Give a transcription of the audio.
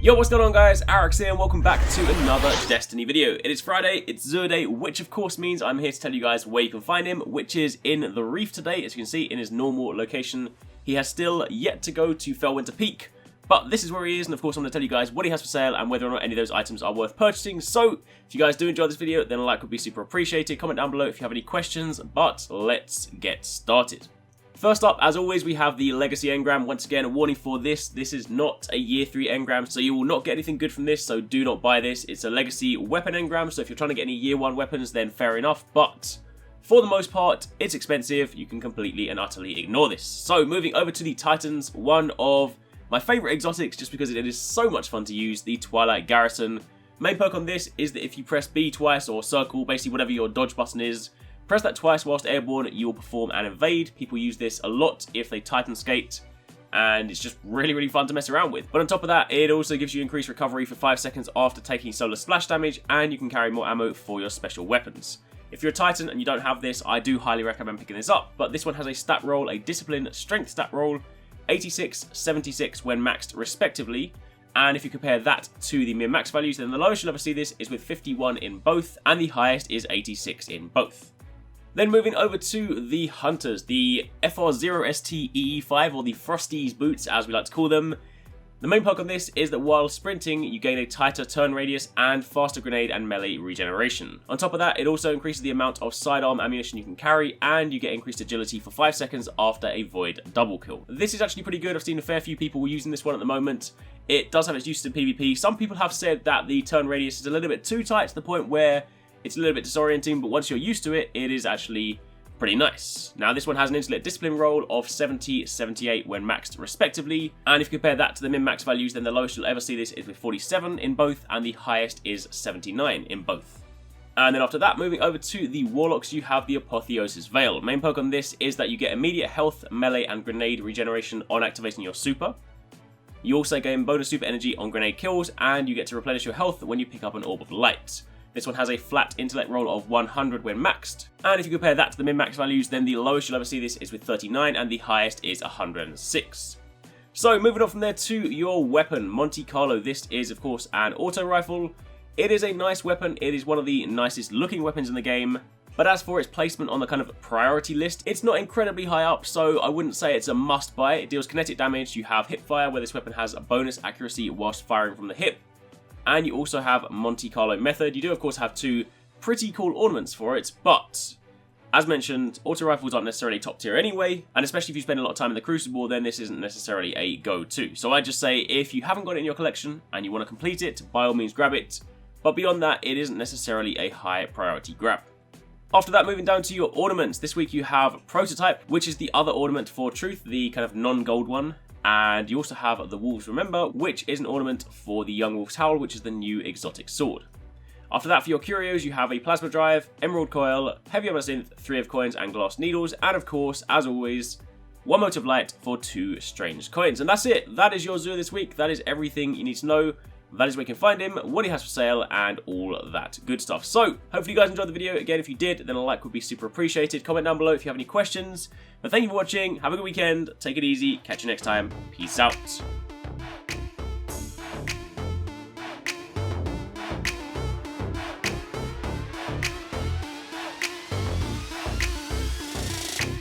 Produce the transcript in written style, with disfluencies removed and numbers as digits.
Yo, what's going on guys, HyperX here and welcome back to another Destiny video. It is Friday, it's Xur Day, which of course means I'm here to tell you guys where you can find him, which is in the Reef today, as you can see, in his normal location. He has still yet to go to Felwinter Peak, but this is where he is, and of course I'm going to tell you guys what he has for sale and whether or not any of those items are worth purchasing. So, if you guys do enjoy this video, then a like would be super appreciated. Comment down below if you have any questions, but let's get started. First up, as always, we have the Legacy Engram. Once again, a warning for this. This is not a Year 3 Engram, so you will not get anything good from this, so do not buy this. It's a Legacy weapon Engram, so if you're trying to get any Year 1 weapons, then fair enough, but for the most part, it's expensive. You can completely and utterly ignore this. So, moving over to the Titans, one of my favourite exotics, just because it is so much fun to use, the TWILIGHT Garrison. Main perk on this is that if you press B twice, or circle, basically whatever your dodge button is, press that twice whilst airborne, you will perform an invade. People use this a lot if they Titan skate, and it's just really fun to mess around with. But on top of that, it also gives you increased recovery for 5 seconds after taking solar splash damage, and you can carry more ammo for your special weapons. If you're a Titan and you don't have this, I do highly recommend picking this up, but this one has a stat roll, a discipline strength stat roll, 86, 76 when maxed respectively. And if you compare that to the min-max values, then the lowest you'll ever see this is with 51 in both, and the highest is 86 in both. Then moving over to the Hunters, the FR0ST-EE5, or the Frosties boots as we like to call them. The main perk on this is that while sprinting, you gain a tighter turn radius and faster grenade and melee regeneration. On top of that, it also increases the amount of sidearm ammunition you can carry, and you get increased agility for 5 seconds after a void double kill. This is actually pretty good. I've seen a fair few people using this one at the moment. It does have its uses in PvP. Some people have said that the turn radius is a little bit too tight to the point where it's a little bit disorienting, but once you're used to it, it is actually pretty nice. Now, this one has an intellect discipline roll of 70, 78 when maxed respectively, and if you compare that to the min-max values, then the lowest you'll ever see this is with 47 in both, and the highest is 79 in both. And then after that, moving over to the Warlocks, you have the Apotheosis Veil. Main perk on this is that you get immediate health, melee, and grenade regeneration on activating your super. You also gain bonus super energy on grenade kills, and you get to replenish your health when you pick up an Orb of Light. This one has a flat intellect roll of 100 when maxed, and if you compare that to the min-max values, then the lowest you'll ever see this is with 39, and the highest is 106. So moving on from there to your weapon, Monte Carlo. This is of course an auto rifle. It is a nice weapon, it is one of the nicest looking weapons in the game, but as for its placement on the kind of priority list, it's not incredibly high up, so I wouldn't say it's a must buy. It deals kinetic damage, you have hip fire where this weapon has a bonus accuracy whilst firing from the hip, and you also have Monte Carlo method. You do of course have two pretty cool ornaments for it, but as mentioned, auto rifles aren't necessarily top tier anyway, and especially if you spend a lot of time in the Crucible, then this isn't necessarily a go-to. So I just say, if you haven't got it in your collection and you want to complete it, by all means grab it, but beyond that, it isn't necessarily a high priority grab. After that, moving down to your ornaments, this week you have Prototype, which is the other ornament for Truth, the kind of non-gold one. And you also have the Wolves Remember, which is an ornament for the Young Wolf's Howl, which is the new exotic sword. After that, for your curios, you have a Plasma Drive, Emerald Coil, Heavy Armor Synth, 3 of Coins, and Glass Needles, and of course, as always, 1 Mote of Light for 2 Strange Coins. And that's it. That is your Xur this week. That is everything you need to know. That is where you can find him, what he has for sale, and all that good stuff. So, hopefully you guys enjoyed the video. Again, if you did, then a like would be super appreciated. Comment down below if you have any questions. But thank you for watching. Have a good weekend. Take it easy. Catch you next time. Peace out.